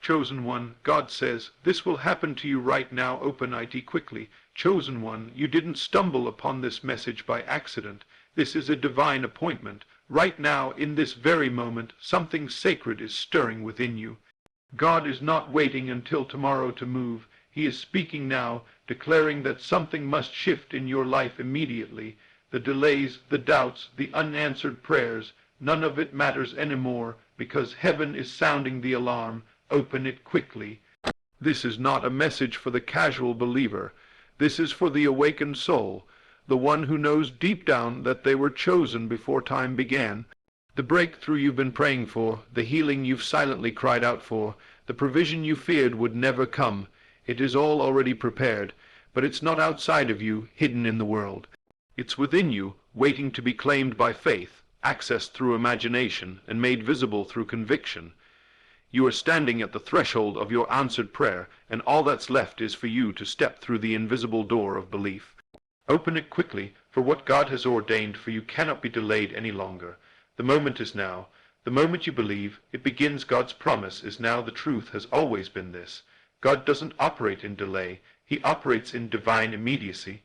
Chosen one, God says, this will happen to you right now. Open it quickly. Chosen one, you didn't stumble upon this message by accident. This is a divine appointment. Right now, in this very moment, something sacred is stirring within you. God is not waiting until tomorrow to move. He is speaking now, declaring that something must shift in your life immediately. The delays, the doubts, the unanswered prayers, none of it matters anymore, because heaven is sounding the alarm. Open it quickly. This is not a message for the casual believer. This is for the awakened soul, the one who knows deep down that they were chosen before time began. The breakthrough you've been praying for, the healing you've silently cried out for, the provision you feared would never come, it is all already prepared, but it's not outside of you, hidden in the world. It's within you, waiting to be claimed by faith, accessed through imagination, and made visible through conviction. You are standing at the threshold of your answered prayer, and all that's left is for you to step through the invisible door of belief. Open it quickly, for what God has ordained for you cannot be delayed any longer. The moment is now. The moment you believe, it begins. God's promise is now. The truth has always been this. God doesn't operate in delay. He operates in divine immediacy.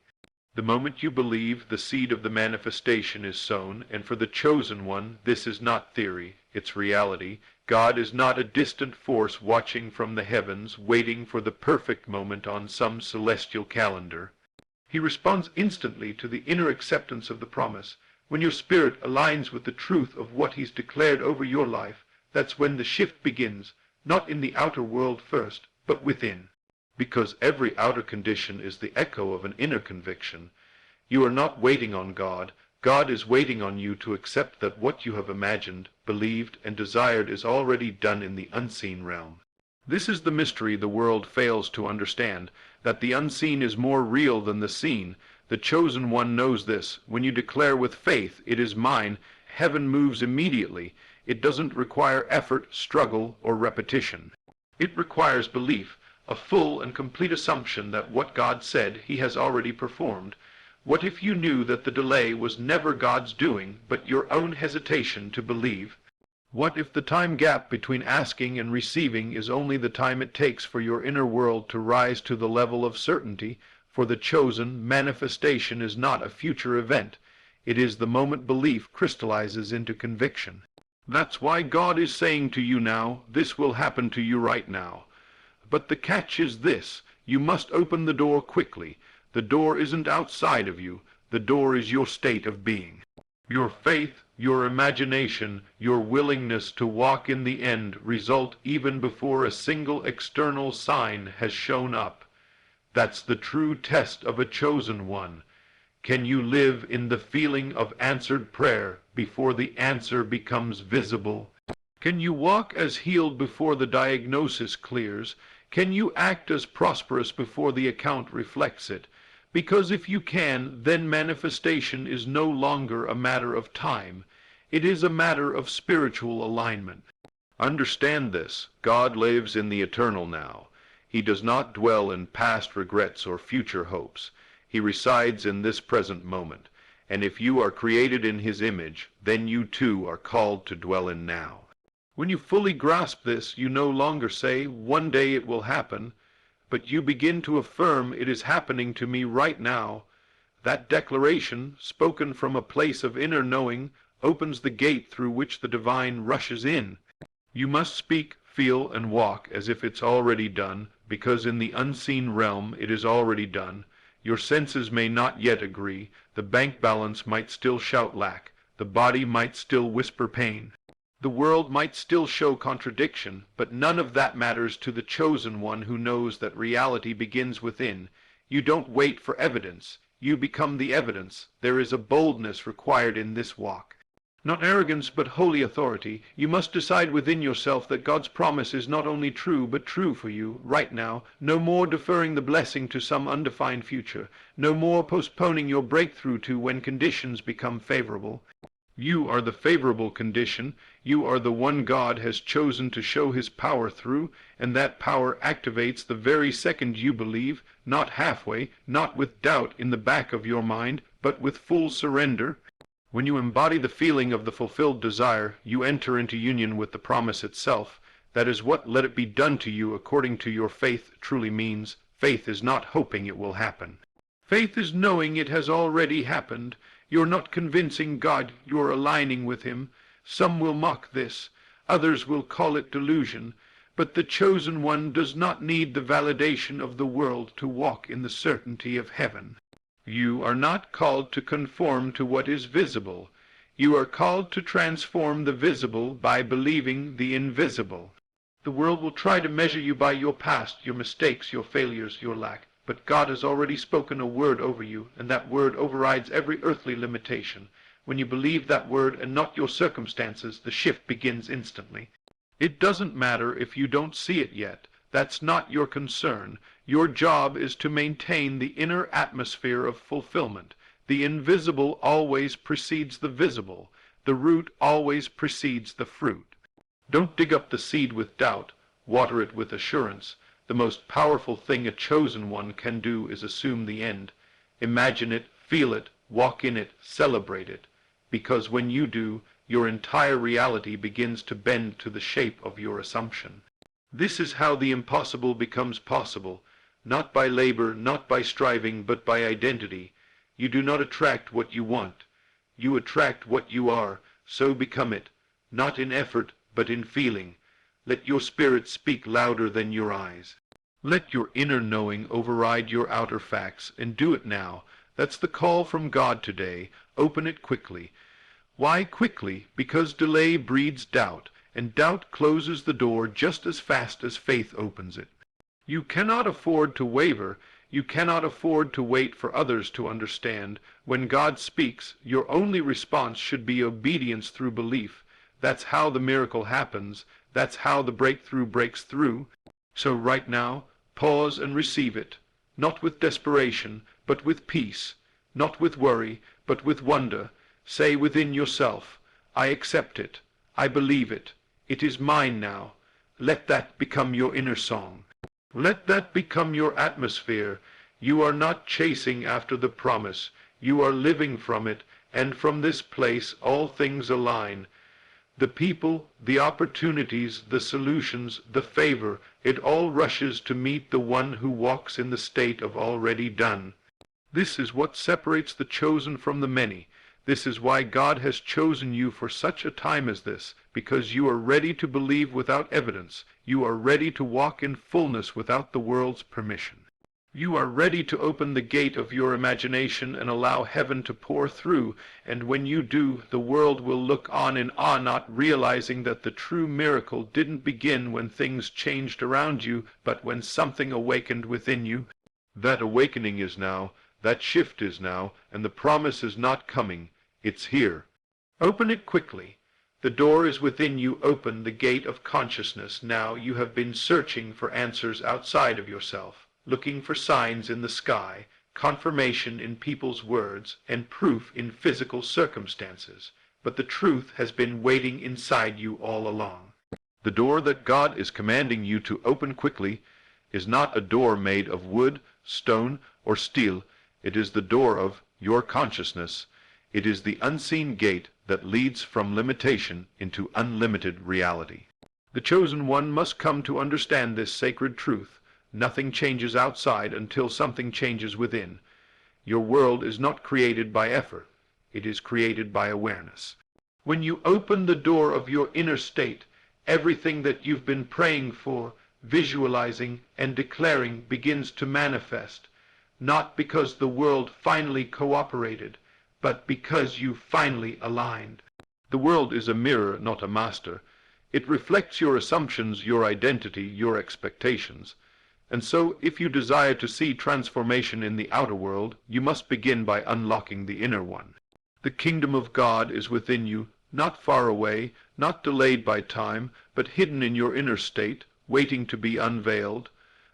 The moment you believe, the seed of the manifestation is sown, and for the chosen one, this is not theory, it's reality. God is not a distant force watching from the heavens, waiting for the perfect moment on some celestial calendar. He responds instantly to the inner acceptance of the promise. When your spirit aligns with the truth of what He's declared over your life, that's when the shift begins, not in the outer world first, but within. Because every outer condition is the echo of an inner conviction. You are not waiting on God. God is waiting on you to accept that what you have imagined, believed, and desired is already done in the unseen realm. This is the mystery the world fails to understand, that the unseen is more real than the seen. The chosen one knows this. When you declare with faith, "It is mine," heaven moves immediately. It doesn't require effort, struggle, or repetition. It requires belief, a full and complete assumption that what God said He has already performed. What if you knew that the delay was never God's doing, but your own hesitation to believe? What if the time gap between asking and receiving is only the time it takes for your inner world to rise to the level of certainty? For the chosen, manifestation is not a future event. It is the moment belief crystallizes into conviction. That's why God is saying to you now, this will happen to you right now. But the catch is this: you must open the door quickly. The door isn't outside of you. The door is your state of being. Your faith, your imagination, your willingness to walk in the end result even before a single external sign has shown up. That's the true test of a chosen one. Can you live in the feeling of answered prayer before the answer becomes visible? Can you walk as healed before the diagnosis clears? Can you act as prosperous before the account reflects it? Because if you can, then manifestation is no longer a matter of time. It is a matter of spiritual alignment. Understand this: God lives in the eternal now. He does not dwell in past regrets or future hopes. He resides in this present moment. And if you are created in His image, then you too are called to dwell in now. When you fully grasp this, you no longer say, "One day it will happen," but you begin to affirm, "It is happening to me right now." That declaration, spoken from a place of inner knowing, opens the gate through which the divine rushes in. You must speak, feel, and walk as if it's already done, because in the unseen realm it is already done. Your senses may not yet agree. The bank balance might still shout lack. The body might still whisper pain. The world might still show contradiction, but none of that matters to the chosen one who knows that reality begins within. You don't wait for evidence. You become the evidence. There is a boldness required in this walk. Not arrogance, but holy authority. You must decide within yourself that God's promise is not only true, but true for you, right now. No more deferring the blessing to some undefined future. No more postponing your breakthrough to when conditions become favorable. You are the favorable condition. You are the one God has chosen to show His power through, and that power activates the very second you believe, not halfway, not with doubt in the back of your mind, but with full surrender. When you embody the feeling of the fulfilled desire, you enter into union with the promise itself. That is what "let it be done to you according to your faith" truly means. Faith is not hoping it will happen. Faith is knowing it has already happened. You're not convincing God, you're aligning with him. Some will mock this, others will call it delusion, but the chosen one does not need the validation of the world to walk in the certainty of heaven. You are not called to conform to what is visible. You are called to transform the visible by believing the invisible. The world will try to measure you by your past, your mistakes, your failures, your lack. But God has already spoken a word over you, and that word overrides every earthly limitation. When you believe that word and not your circumstances, the shift begins instantly. It doesn't matter if you don't see it yet. That's not your concern. Your job is to maintain the inner atmosphere of fulfillment. The invisible always precedes the visible. The root always precedes the fruit. Don't dig up the seed with doubt. Water it with assurance. The most powerful thing a chosen one can do is assume the end. Imagine it, feel it, walk in it, celebrate it. Because when you do, your entire reality begins to bend to the shape of your assumption. This is how the impossible becomes possible. Not by labor, not by striving, but by identity. You do not attract what you want. You attract what you are, so become it. Not in effort, but in feeling. Let your spirit speak louder than your eyes. Let your inner knowing override your outer facts, and do it now. That's the call from God today. Open it quickly. Why quickly? Because delay breeds doubt, and doubt closes the door just as fast as faith opens it. You cannot afford to waver. You cannot afford to wait for others to understand. When God speaks, your only response should be obedience through belief. That's how the miracle happens. That's how the breakthrough breaks through. So right now, pause and receive it, not with desperation, but with peace, not with worry, but with wonder. Say within yourself, I accept it, I believe it, it is mine now. Let that become your inner song. Let that become your atmosphere. You are not chasing after the promise, you are living from it, and from this place all things align. The people, the opportunities, the solutions, the favor, it all rushes to meet the one who walks in the state of already done. This is what separates the chosen from the many. This is why God has chosen you for such a time as this, because you are ready to believe without evidence. You are ready to walk in fullness without the world's permission. You are ready to open the gate of your imagination and allow heaven to pour through, and when you do, the world will look on in awe, not realizing that the true miracle didn't begin when things changed around you, but when something awakened within you. That awakening is now, that shift is now, and the promise is not coming, it's here. Open it quickly. The door is within you. Open the gate of consciousness now. You have been searching for answers outside of yourself, looking for signs in the sky, confirmation in people's words, and proof in physical circumstances. But the truth has been waiting inside you all along. The door that God is commanding you to open quickly is not a door made of wood, stone, or steel. It is the door of your consciousness. It is the unseen gate that leads from limitation into unlimited reality. The chosen one must come to understand this sacred truth. Nothing changes outside until something changes within. Your world is not created by effort. It is created by awareness. When you open the door of your inner state, everything that you've been praying for, visualizing, and declaring begins to manifest, not because the world finally cooperated, but because you finally aligned. The world is a mirror, not a master. It reflects your assumptions, your identity, your expectations. And so, if you desire to see transformation in the outer world, you must begin by unlocking the inner one. The kingdom of God is within you, not far away, not delayed by time, but hidden in your inner state, waiting to be unveiled.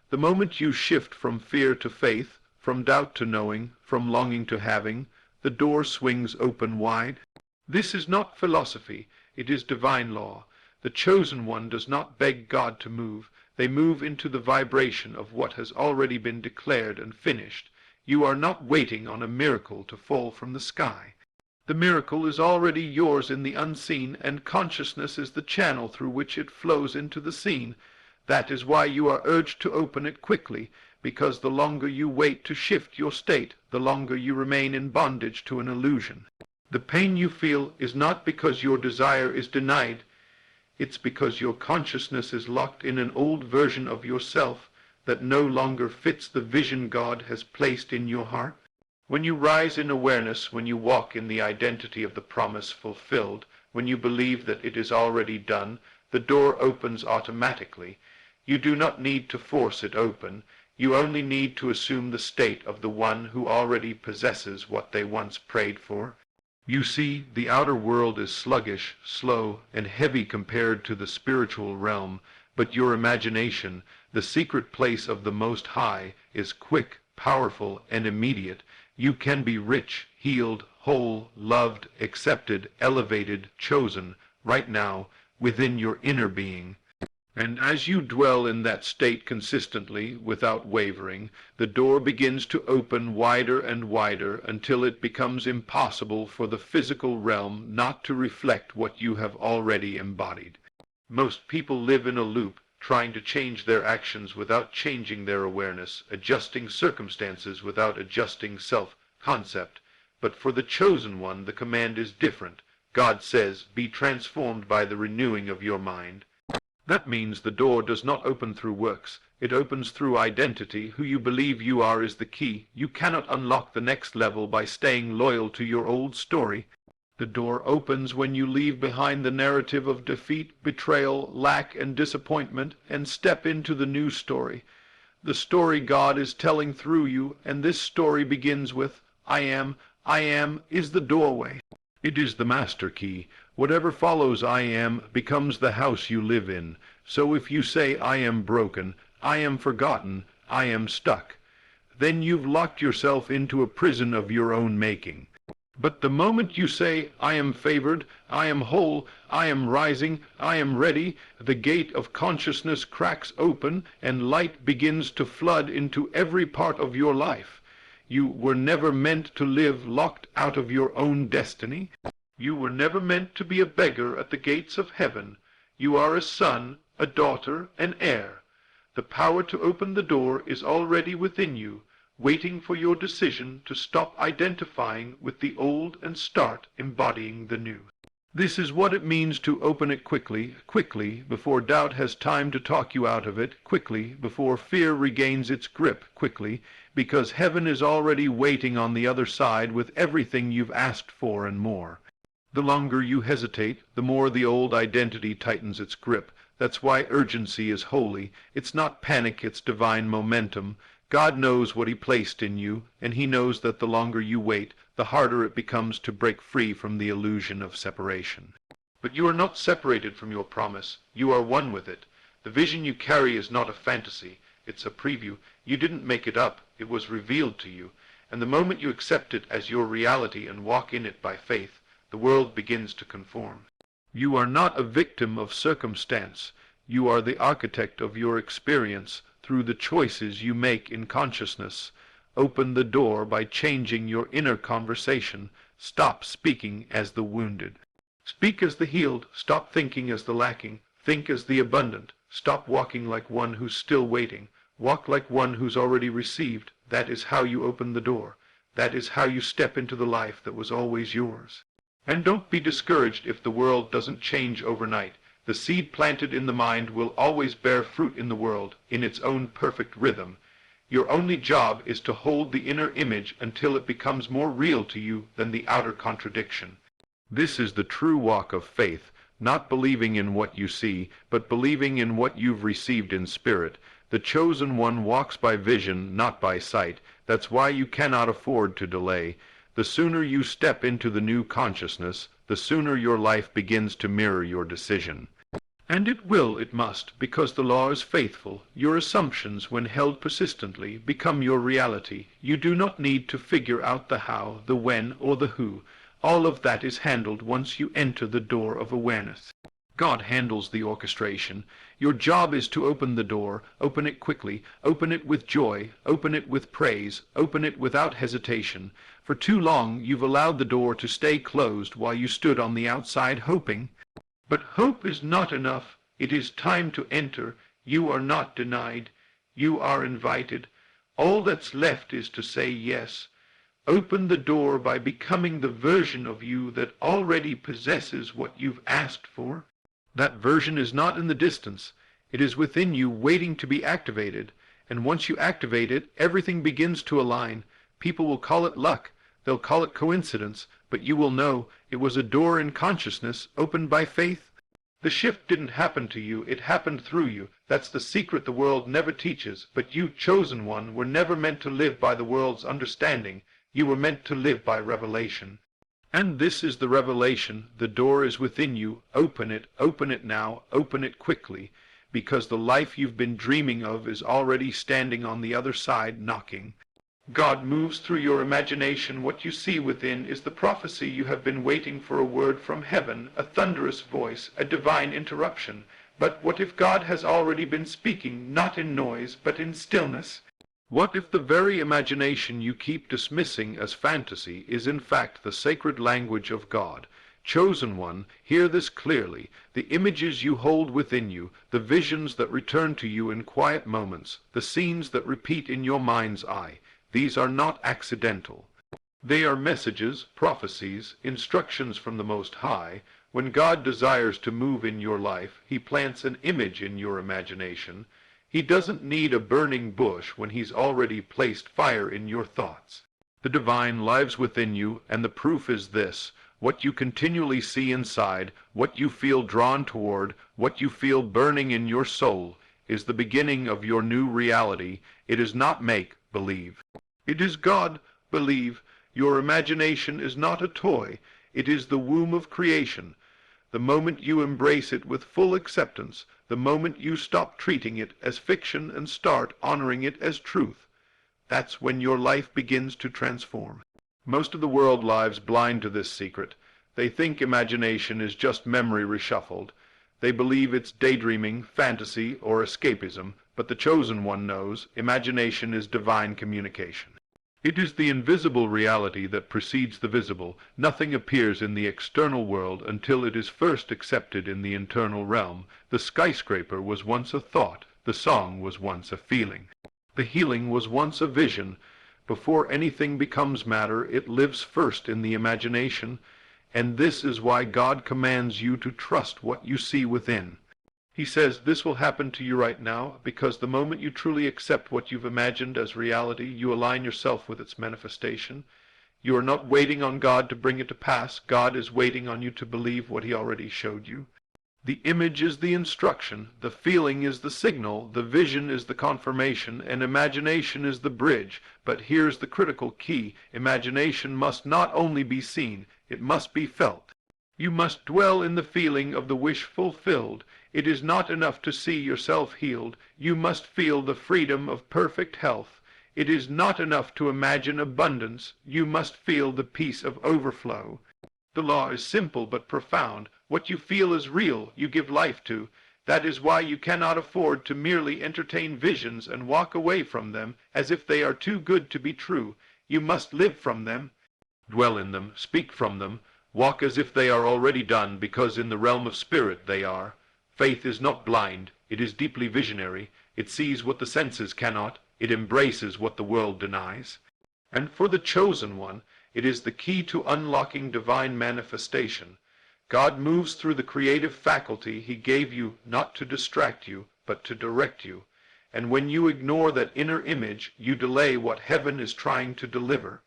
The moment you shift from fear to faith, from doubt to knowing, from longing to having, the door swings open wide. This is not philosophy, it is divine law. The chosen one does not beg God to move. They move into the vibration of what has already been declared and finished. You are not waiting on a miracle to fall from the sky. The miracle is already yours in the unseen, and consciousness is the channel through which it flows into the seen. That is why you are urged to open it quickly, because the longer you wait to shift your state, the longer you remain in bondage to an illusion. The pain you feel is not because your desire is denied. It's because your consciousness is locked in an old version of yourself that no longer fits the vision God has placed in your heart. When you rise in awareness, when you walk in the identity of the promise fulfilled, when you believe that it is already done, the door opens automatically. You do not need to force it open. You only need to assume the state of the one who already possesses what they once prayed for. You see, the outer world is sluggish, slow, and heavy compared to the spiritual realm, but your imagination, the secret place of the Most High, is quick, powerful, and immediate. You can be rich, healed, whole, loved, accepted, elevated, chosen, right now, within your inner being. And as you dwell in that state consistently, without wavering, the door begins to open wider and wider until it becomes impossible for the physical realm not to reflect what you have already embodied. Most people live in a loop, trying to change their actions without changing their awareness, adjusting circumstances without adjusting self-concept. But for the chosen one, the command is different. God says, "Be transformed by the renewing of your mind." That means the door does not open through works. It opens through identity. Who you believe you are is the key. You cannot unlock the next level by staying loyal to your old story. The door opens when you leave behind the narrative of defeat, betrayal, lack, and disappointment, and step into the new story. The story God is telling through you, and this story begins with, I am is the doorway. It is the master key. Whatever follows I am becomes the house you live in. So if you say I am broken, I am forgotten, I am stuck, then you've locked yourself into a prison of your own making. But the moment you say, I am favored, I am whole, I am rising, I am ready, the gate of consciousness cracks open, and light begins to flood into every part of your life. You were never meant to live locked out of your own destiny. You were never meant to be a beggar at the gates of heaven. You are a son, a daughter, an heir. The power to open the door is already within you, waiting for your decision to stop identifying with the old and start embodying the new. This is what it means to open it quickly, quickly, before doubt has time to talk you out of it, quickly, before fear regains its grip, quickly, because heaven is already waiting on the other side with everything you've asked for and more. The longer you hesitate, the more the old identity tightens its grip. That's why urgency is holy. It's not panic, it's divine momentum. God knows what He placed in you, and He knows that the longer you wait, the harder it becomes to break free from the illusion of separation. But you are not separated from your promise. You are one with it. The vision you carry is not a fantasy. It's a preview. You didn't make it up. It was revealed to you. And the moment you accept it as your reality and walk in it by faith, the world begins to conform. You are not a victim of circumstance. You are the architect of your experience through the choices you make in consciousness. Open the door by changing your inner conversation. Stop speaking as the wounded. Speak as the healed. Stop thinking as the lacking. Think as the abundant. Stop walking like one who's still waiting. Walk like one who's already received. That is how you open the door. That is how you step into the life that was always yours. And don't be discouraged if the world doesn't change overnight. The seed planted in the mind will always bear fruit in the world, in its own perfect rhythm. Your only job is to hold the inner image until it becomes more real to you than the outer contradiction. This is the true walk of faith, not believing in what you see, but believing in what you've received in spirit. The chosen one walks by vision, not by sight. That's why you cannot afford to delay. The sooner you step into the new consciousness, the sooner your life begins to mirror your decision. And it must, because the law is faithful. Your assumptions, when held persistently, become your reality. You do not need to figure out the how, the when, or the who. All of that is handled once you enter the door of awareness. God handles the orchestration. Your job is to open the door, open it quickly, open it with joy, open it with praise, open it without hesitation. For too long you've allowed the door to stay closed while you stood on the outside hoping. But hope is not enough. It is time to enter. You are not denied. You are invited. All that's left is to say yes. Open the door by becoming the version of you that already possesses what you've asked for. That version is not in the distance. It is within you waiting to be activated. And once you activate it, everything begins to align. People will call it luck. They'll call it coincidence. But you will know it was a door in consciousness opened by faith. The shift didn't happen to you. It happened through you. That's the secret the world never teaches. But you, chosen one, were never meant to live by the world's understanding. You were meant to live by revelation. And this is the revelation. The door is within you. Open it now, open it quickly, because the life you've been dreaming of is already standing on the other side knocking. God moves through your imagination. What you see within is the prophecy you have been waiting for, a word from heaven, a thunderous voice, a divine interruption. But what if God has already been speaking, not in noise, but in stillness? What if the very imagination you keep dismissing as fantasy is in fact the sacred language of God? Chosen one, hear this clearly. The images you hold within you, the visions that return to you in quiet moments, the scenes that repeat in your mind's eye, these are not accidental. They are messages, prophecies, instructions from the Most High. When God desires to move in your life, He plants an image in your imagination. He doesn't need a burning bush when He's already placed fire in your thoughts. The divine lives within you, and the proof is this: what you continually see inside, what you feel drawn toward, what you feel burning in your soul, is the beginning of your new reality. It is not make-believe. It is God-believe. Your imagination is not a toy. It is the womb of creation. The moment you embrace it with full acceptance, the moment you stop treating it as fiction and start honoring it as truth, that's when your life begins to transform. Most of the world lives blind to this secret. They think imagination is just memory reshuffled. They believe it's daydreaming, fantasy, or escapism, but the chosen one knows imagination is divine communication. It is the invisible reality that precedes the visible. Nothing appears in the external world until it is first accepted in the internal realm. The skyscraper was once a thought. The song was once a feeling. The healing was once a vision. Before anything becomes matter, it lives first in the imagination. And this is why God commands you to trust what you see within. He says this will happen to you right now, because the moment you truly accept what you've imagined as reality, you align yourself with its manifestation. You are not waiting on God to bring it to pass. God is waiting on you to believe what He already showed you. The image is the instruction, the feeling is the signal, the vision is the confirmation, and imagination is the bridge. But here's the critical key. Imagination must not only be seen, it must be felt. You must dwell in the feeling of the wish fulfilled. It is not enough to see yourself healed. You must feel the freedom of perfect health. It is not enough to imagine abundance. You must feel the peace of overflow. The law is simple but profound. What you feel is real, you give life to. That is why you cannot afford to merely entertain visions and walk away from them as if they are too good to be true. You must live from them, dwell in them, speak from them, walk as if they are already done, because in the realm of spirit they are. Faith is not blind, it is deeply visionary. It sees what the senses cannot, it embraces what the world denies. And for the chosen one, it is the key to unlocking divine manifestation. God moves through the creative faculty He gave you not to distract you, but to direct you. And when you ignore that inner image, you delay what heaven is trying to deliver.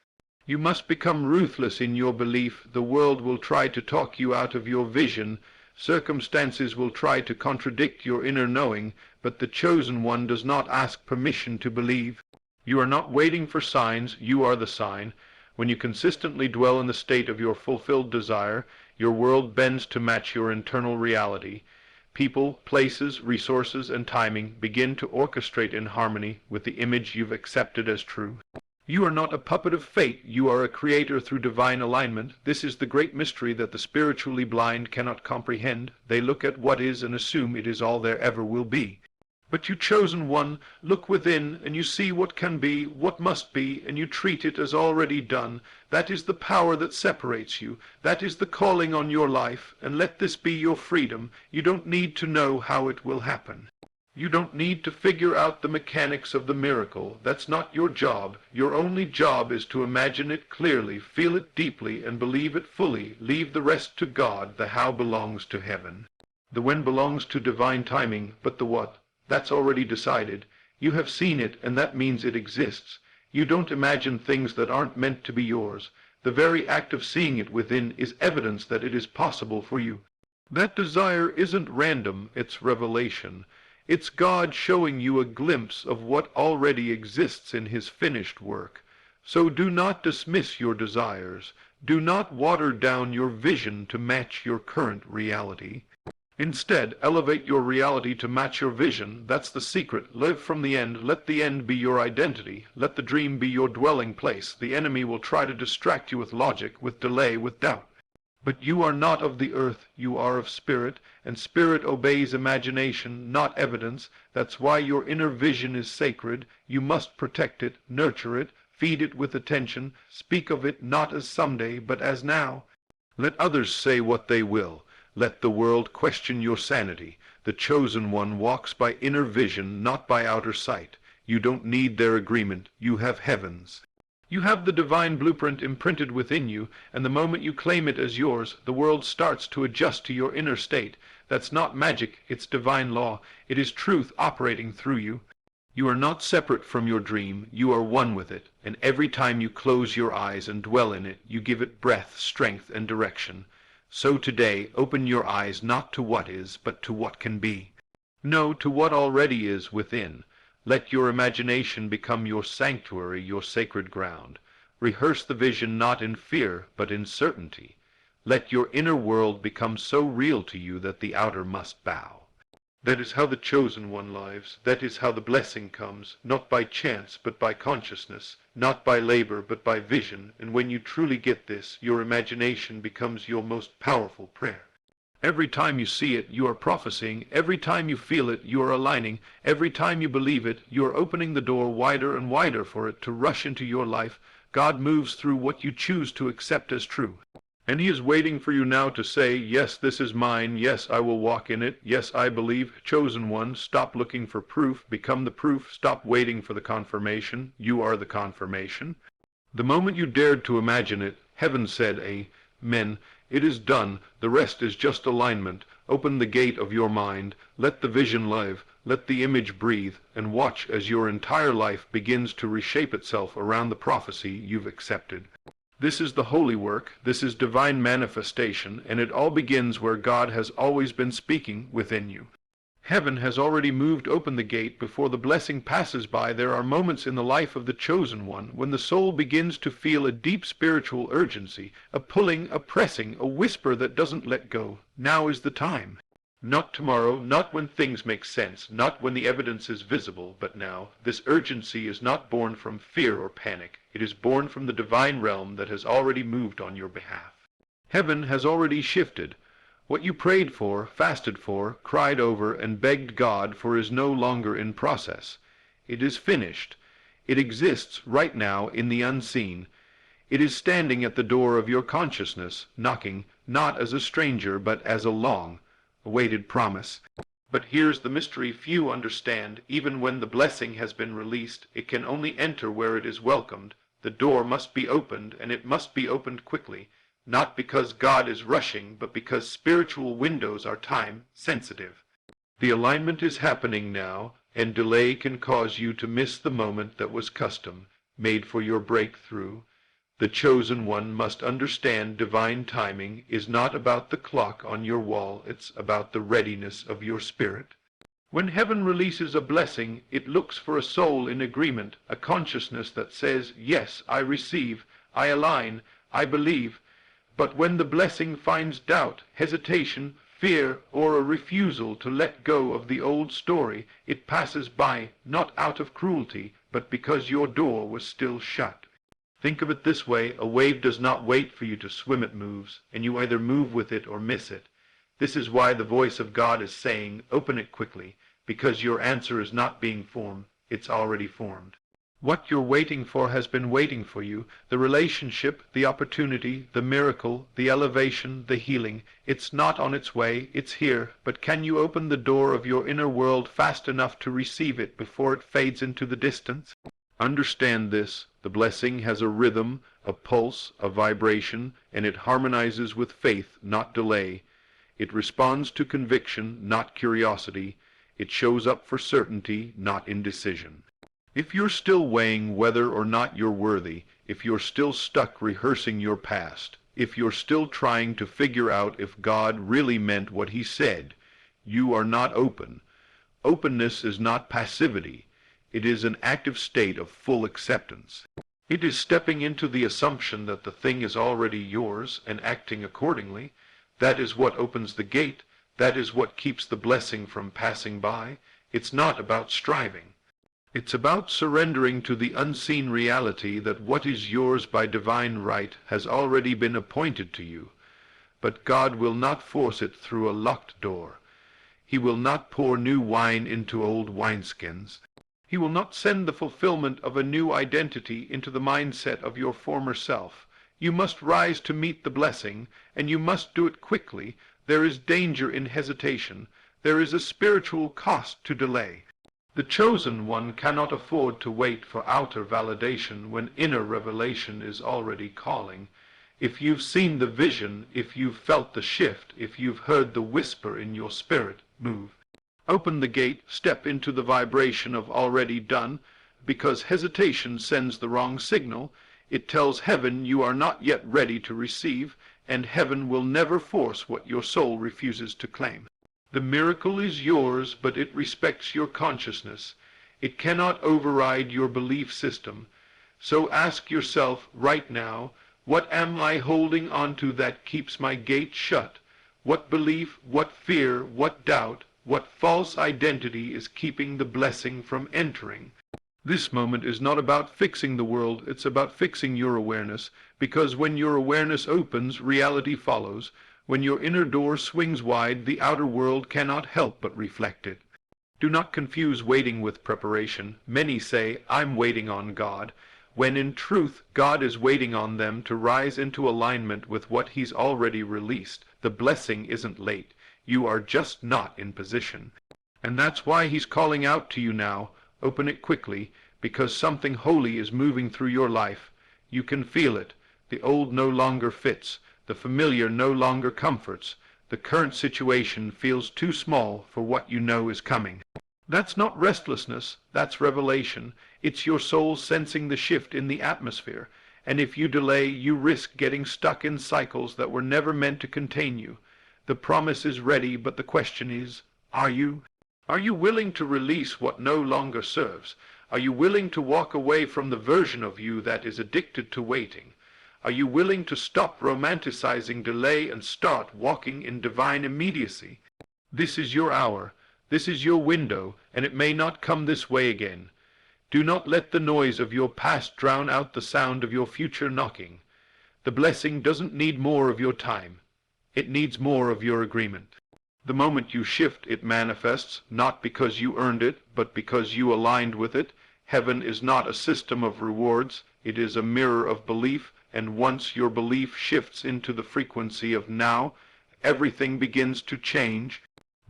You must become ruthless in your belief. The world will try to talk you out of your vision. Circumstances will try to contradict your inner knowing, but the chosen one does not ask permission to believe. You are not waiting for signs, you are the sign. When you consistently dwell in the state of your fulfilled desire, your world bends to match your internal reality. People, places, resources, and timing begin to orchestrate in harmony with the image you've accepted as true. You are not a puppet of fate, you are a creator through divine alignment. This is the great mystery that the spiritually blind cannot comprehend. They look at what is and assume it is all there ever will be. But you chosen one, look within, and you see what can be, what must be, and you treat it as already done. That is the power that separates you. That is the calling on your life, and let this be your freedom. You don't need to know how it will happen. You don't need to figure out the mechanics of the miracle. That's not your job. Your only job is to imagine it clearly, feel it deeply, and believe it fully. Leave the rest to God. The how belongs to heaven. The when belongs to divine timing, but the what? That's already decided. You have seen it, and that means it exists. You don't imagine things that aren't meant to be yours. The very act of seeing it within is evidence that it is possible for you. That desire isn't random, it's revelation. It's God showing you a glimpse of what already exists in His finished work. So do not dismiss your desires. Do not water down your vision to match your current reality. Instead, elevate your reality to match your vision. That's the secret. Live from the end. Let the end be your identity. Let the dream be your dwelling place. The enemy will try to distract you with logic, with delay, with doubt. But you are not of the earth, you are of spirit, and spirit obeys imagination, not evidence. That's why your inner vision is sacred. You must protect it, nurture it, feed it with attention, speak of it not as someday, but as now. Let others say what they will. Let the world question your sanity. The chosen one walks by inner vision, not by outer sight. You don't need their agreement. You have heaven's. You have the divine blueprint imprinted within you, and the moment you claim it as yours, the world starts to adjust to your inner state. That's not magic, it's divine law. It is truth operating through you. You are not separate from your dream, you are one with it, and every time you close your eyes and dwell in it, you give it breath, strength, and direction. So today, open your eyes not to what is, but to what can be. No, to what already is within. Let your imagination become your sanctuary, your sacred ground. Rehearse the vision not in fear, but in certainty. Let your inner world become so real to you that the outer must bow. That is how the chosen one lives. That is how the blessing comes, not by chance, but by consciousness, not by labor, but by vision. And when you truly get this, your imagination becomes your most powerful prayer. Every time you see it, you are prophesying. Every time you feel it, you are aligning. Every time you believe it, you are opening the door wider and wider for it to rush into your life. God moves through what you choose to accept as true. And He is waiting for you now to say, yes, this is mine. Yes, I will walk in it. Yes, I believe. Chosen one, stop looking for proof. Become the proof. Stop waiting for the confirmation. You are the confirmation. The moment you dared to imagine it, heaven said, Amen. It is done. The rest is just alignment. Open the gate of your mind. Let the vision live. Let the image breathe. And watch as your entire life begins to reshape itself around the prophecy you've accepted. This is the holy work. This is divine manifestation. And it all begins where God has always been speaking within you. Heaven has already moved open the gate. Before the blessing passes by, there are moments in the life of the chosen one when the soul begins to feel a deep spiritual urgency, a pulling, a pressing, a whisper that doesn't let go. Now is the time. Not tomorrow, not when things make sense, not when the evidence is visible, but now. This urgency is not born from fear or panic. It is born from the divine realm that has already moved on your behalf. Heaven has already shifted. What you prayed for, fasted for, cried over, and begged God for is no longer in process. It is finished. It exists right now in the unseen. It is standing at the door of your consciousness, knocking, not as a stranger, but as a long-awaited promise. But here's the mystery few understand. Even when the blessing has been released, it can only enter where it is welcomed. The door must be opened, and it must be opened quickly. Not because God is rushing, but because spiritual windows are time-sensitive. The alignment is happening now, and delay can cause you to miss the moment that was custom, made for your breakthrough. The chosen one must understand divine timing is not about the clock on your wall, it's about the readiness of your spirit. When heaven releases a blessing, it looks for a soul in agreement, a consciousness that says, yes, I receive, I align, I believe. But when the blessing finds doubt, hesitation, fear, or a refusal to let go of the old story. It passes by, not out of cruelty, but because your door was still shut. Think of it this way: a wave does not wait for you to swim, it moves, and you either move with it or miss it. This is why the voice of God is saying, open it quickly, because your answer is not being formed, it's already formed. What you're waiting for has been waiting for you. The relationship, the opportunity, the miracle, the elevation, the healing. It's not on its way, it's here. But can you open the door of your inner world fast enough to receive it before it fades into the distance? Understand this. The blessing has a rhythm, a pulse, a vibration, and it harmonizes with faith, not delay. It responds to conviction, not curiosity. It shows up for certainty, not indecision. If you're still weighing whether or not you're worthy, if you're still stuck rehearsing your past, if you're still trying to figure out if God really meant what he said, you are not open. Openness is not passivity. It is an active state of full acceptance. It is stepping into the assumption that the thing is already yours and acting accordingly. That is what opens the gate. That is what keeps the blessing from passing by. It's not about striving. It's about surrendering to the unseen reality that what is yours by divine right has already been appointed to you. But God will not force it through a locked door. He will not pour new wine into old wineskins. He will not send the fulfillment of a new identity into the mindset of your former self. You must rise to meet the blessing, and you must do it quickly. There is danger in hesitation. There is a spiritual cost to delay. The chosen one cannot afford to wait for outer validation when inner revelation is already calling. If you've seen the vision, if you've felt the shift, if you've heard the whisper in your spirit, move. Open the gate, step into the vibration of already done, because hesitation sends the wrong signal. It tells heaven you are not yet ready to receive, and heaven will never force what your soul refuses to claim. The miracle is yours, but it respects your consciousness. It cannot override your belief system. So ask yourself right now, what am I holding on to that keeps my gate shut? What belief, what fear, what doubt, what false identity is keeping the blessing from entering? This moment is not about fixing the world, it's about fixing your awareness, because when your awareness opens, reality follows. When your inner door swings wide, the outer world cannot help but reflect it. Do not confuse waiting with preparation. Many say, I'm waiting on God, when in truth God is waiting on them to rise into alignment with what he's already released. The blessing isn't late. You are just not in position. And that's why he's calling out to you now. Open it quickly, because something holy is moving through your life. You can feel it. The old no longer fits. The familiar no longer comforts. The current situation feels too small for what you know is coming. That's not restlessness, that's revelation. It's your soul sensing the shift in the atmosphere. And if you delay, you risk getting stuck in cycles that were never meant to contain you. The promise is ready, but the question is, are you? Are you willing to release what no longer serves? Are you willing to walk away from the version of you that is addicted to waiting? Are you willing to stop romanticizing delay and start walking in divine immediacy? This is your hour. This is your window, and it may not come this way again. Do not let the noise of your past drown out the sound of your future knocking. The blessing doesn't need more of your time. It needs more of your agreement. The moment you shift, it manifests, not because you earned it, but because you aligned with it. Heaven is not a system of rewards. It is a mirror of belief. And once your belief shifts into the frequency of now, everything begins to change.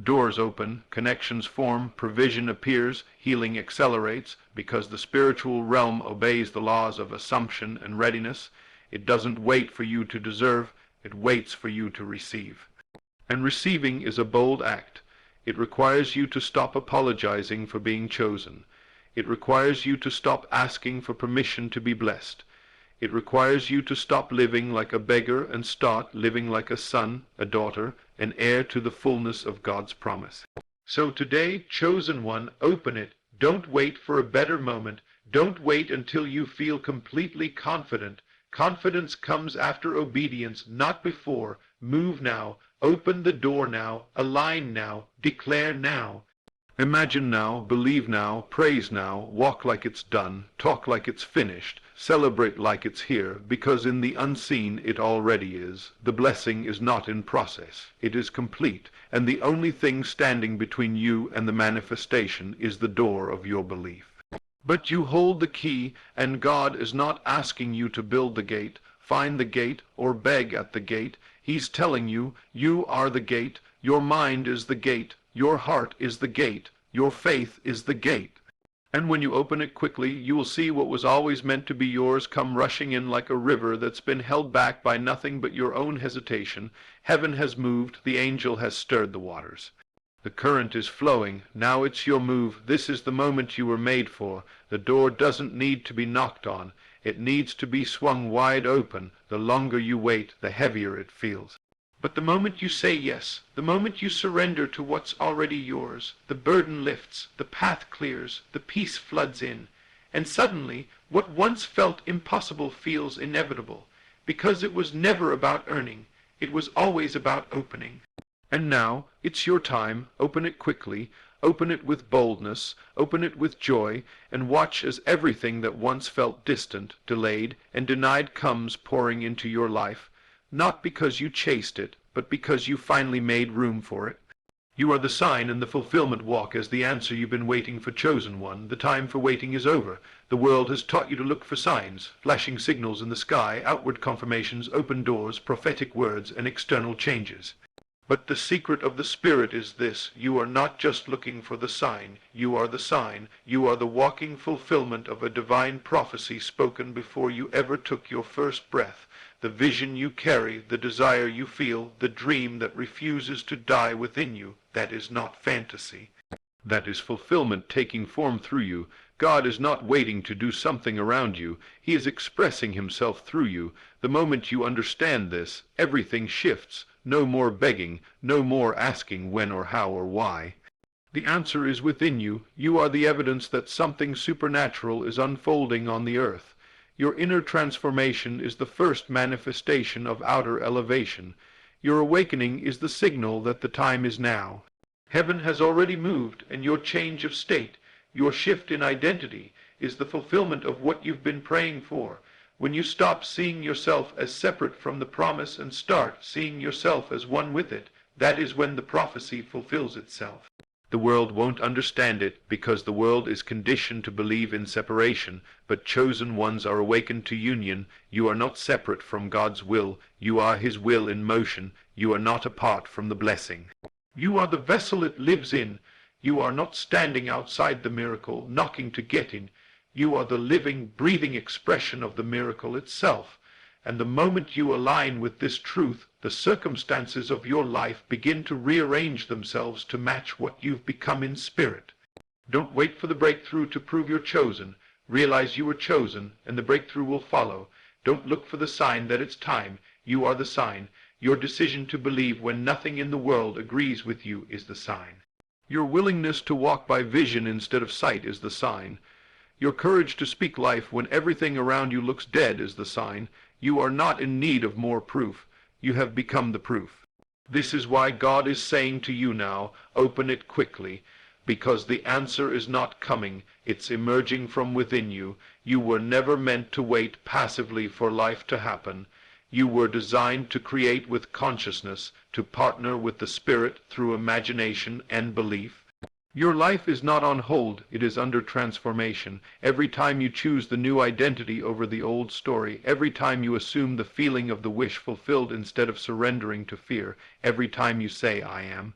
Doors open, connections form, provision appears, healing accelerates, because the spiritual realm obeys the laws of assumption and readiness. It doesn't wait for you to deserve, it waits for you to receive. And receiving is a bold act. It requires you to stop apologizing for being chosen. It requires you to stop asking for permission to be blessed. It requires you to stop living like a beggar and start living like a son, a daughter, an heir to the fullness of God's promise. So today, chosen one, open it. Don't wait for a better moment. Don't wait until you feel completely confident. Confidence comes after obedience, not before. Move now. Open the door now. Align now. Declare now. Imagine now, believe now, praise now, walk like it's done, talk like it's finished, celebrate like it's here, because in the unseen it already is. The blessing is not in process, it is complete, and the only thing standing between you and the manifestation is the door of your belief. But you hold the key, and God is not asking you to build the gate, find the gate, or beg at the gate. He's telling you, you are the gate, your mind is the gate, your heart is the gate, your faith is the gate. And when you open it quickly, you will see what was always meant to be yours come rushing in like a river that's been held back by nothing but your own hesitation. Heaven has moved, the angel has stirred the waters. The current is flowing, now it's your move. This is the moment you were made for. The door doesn't need to be knocked on. It needs to be swung wide open. The longer you wait, the heavier it feels. But the moment you say yes, the moment you surrender to what's already yours, the burden lifts, the path clears, the peace floods in, and suddenly what once felt impossible feels inevitable, because it was never about earning, it was always about opening. And now, it's your time. Open it quickly, open it with boldness, open it with joy, and watch as everything that once felt distant, delayed, and denied comes pouring into your life. Not because you chased it, but because you finally made room for it. You are the sign, and the fulfillment walk as the answer you've been waiting for, chosen one. The time for waiting is over. The world has taught you to look for signs, flashing signals in the sky, outward confirmations, open doors, prophetic words, and external changes. But the secret of the Spirit is this: you are not just looking for the sign, you are the sign. You are the walking fulfillment of a divine prophecy spoken before you ever took your first breath. The vision you carry, the desire you feel, the dream that refuses to die within you, that is not fantasy. That is fulfillment taking form through you. God is not waiting to do something around you. He is expressing himself through you. The moment you understand this, everything shifts. No more begging, no more asking when or how or why. The answer is within you. You are the evidence that something supernatural is unfolding on the earth. Your inner transformation is the first manifestation of outer elevation. Your awakening is the signal that the time is now. Heaven has already moved, and your change of state, your shift in identity, is the fulfillment of what you've been praying for. When you stop seeing yourself as separate from the promise and start seeing yourself as one with it, that is when the prophecy fulfills itself. The world won't understand it, because the world is conditioned to believe in separation, but chosen ones are awakened to union. You are not separate from God's will, you are his will in motion. You are not apart from the blessing. You are the vessel it lives in. You are not standing outside the miracle, knocking to get in. You are the living, breathing expression of the miracle itself. And the moment you align with this truth, the circumstances of your life begin to rearrange themselves to match what you've become in spirit. Don't wait for the breakthrough to prove you're chosen. Realize you were chosen, and the breakthrough will follow. Don't look for the sign that it's time. You are the sign. Your decision to believe when nothing in the world agrees with you is the sign. Your willingness to walk by vision instead of sight is the sign. Your courage to speak life when everything around you looks dead is the sign. You are not in need of more proof. You have become the proof. This is why God is saying to you now, open it quickly, because the answer is not coming, it's emerging from within you. You were never meant to wait passively for life to happen. You were designed to create with consciousness, to partner with the Spirit through imagination and belief. Your life is not on hold, it is under transformation. Every time you choose the new identity over the old story, every time you assume the feeling of the wish fulfilled instead of surrendering to fear, every time you say, I am,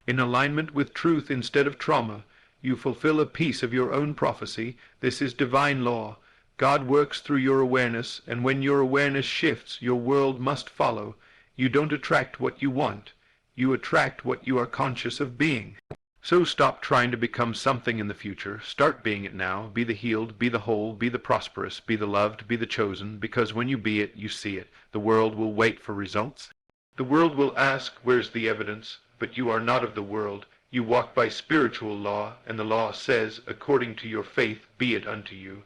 in alignment with truth instead of trauma, you fulfill a piece of your own prophecy. This is divine law. God works through your awareness, and when your awareness shifts, your world must follow. You don't attract what you want. You attract what you are conscious of being. So stop trying to become something in the future. Start being it now. Be the healed, be the whole, be the prosperous, be the loved, be the chosen, because when you be it, you see it. The world will wait for results. The world will ask, where's the evidence? But you are not of the world. You walk by spiritual law, and the law says, according to your faith, be it unto you.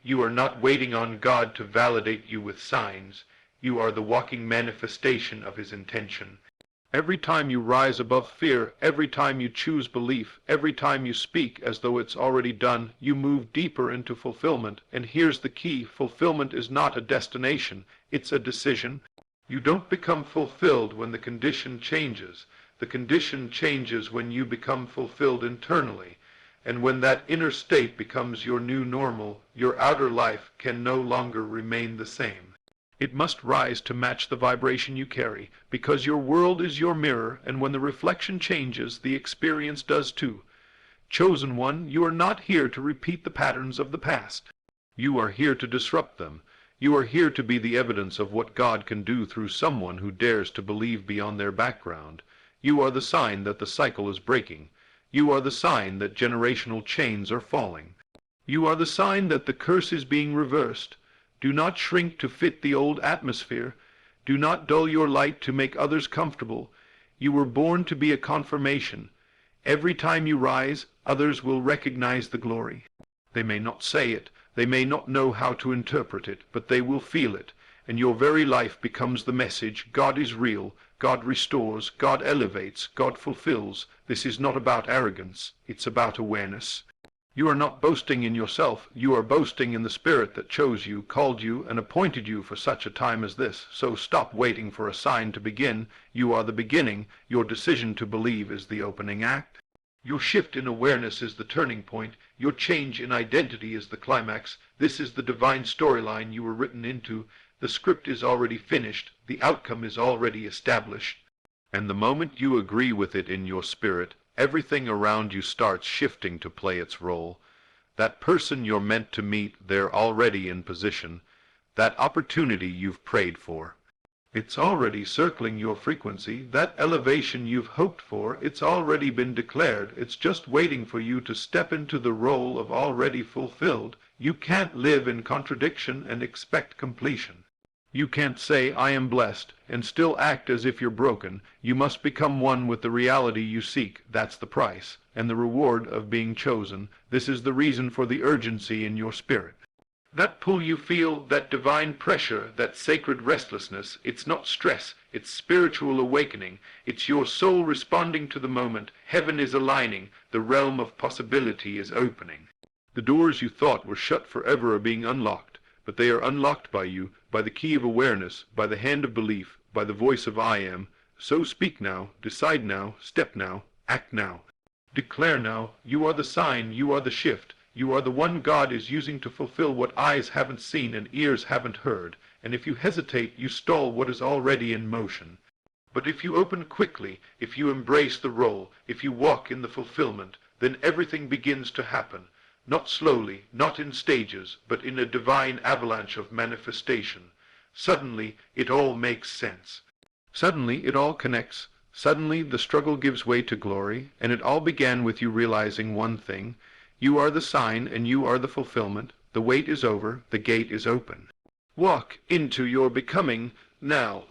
You are not waiting on God to validate you with signs. You are the walking manifestation of his intention. Every time you rise above fear, every time you choose belief, every time you speak as though it's already done, you move deeper into fulfillment. And here's the key: fulfillment is not a destination, it's a decision. You don't become fulfilled when the condition changes. The condition changes when you become fulfilled internally. And when that inner state becomes your new normal, your outer life can no longer remain the same. It must rise to match the vibration you carry, because your world is your mirror, and when the reflection changes, the experience does too. Chosen one, you are not here to repeat the patterns of the past. You are here to disrupt them. You are here to be the evidence of what God can do through someone who dares to believe beyond their background. You are the sign that the cycle is breaking. You are the sign that generational chains are falling. You are the sign that the curse is being reversed. Do not shrink to fit the old atmosphere. Do not dull your light to make others comfortable. You were born to be a confirmation. Every time you rise, others will recognize the glory. They may not say it, they may not know how to interpret it, but they will feel it, and your very life becomes the message: God is real, God restores, God elevates, God fulfills. This is not about arrogance, it's about awareness. You are not boasting in yourself, you are boasting in the Spirit that chose you, called you, and appointed you for such a time as this. So stop waiting for a sign to begin. You are the beginning. Your decision to believe is the opening act. Your shift in awareness is the turning point. Your change in identity is the climax. This is the divine storyline you were written into. The script is already finished. The outcome is already established. And the moment you agree with it in your spirit, everything around you starts shifting to play its role. That person you're meant to meet, they're already in position. That opportunity you've prayed for, it's already circling your frequency. That elevation you've hoped for, it's already been declared. It's just waiting for you to step into the role of already fulfilled. You can't live in contradiction and expect completion. You can't say, I am blessed, and still act as if you're broken. You must become one with the reality you seek. That's the price, and the reward of being chosen. This is the reason for the urgency in your spirit. That pull you feel, that divine pressure, that sacred restlessness, it's not stress, it's spiritual awakening. It's your soul responding to the moment. Heaven is aligning, the realm of possibility is opening. The doors you thought were shut forever are being unlocked, but they are unlocked by you, by the key of awareness, by the hand of belief, by the voice of I am. So speak now, decide now, step now, act now. Declare now. You are the sign, you are the shift. You are the one God is using to fulfill what eyes haven't seen and ears haven't heard. And if you hesitate, you stall what is already in motion. But if you open quickly, if you embrace the role, if you walk in the fulfillment, then everything begins to happen. Not slowly, not in stages, but in a divine avalanche of manifestation. Suddenly, it all makes sense. Suddenly, it all connects. Suddenly, the struggle gives way to glory, and it all began with you realizing one thing. You are the sign, and you are the fulfillment. The wait is over, the gate is open. Walk into your becoming now.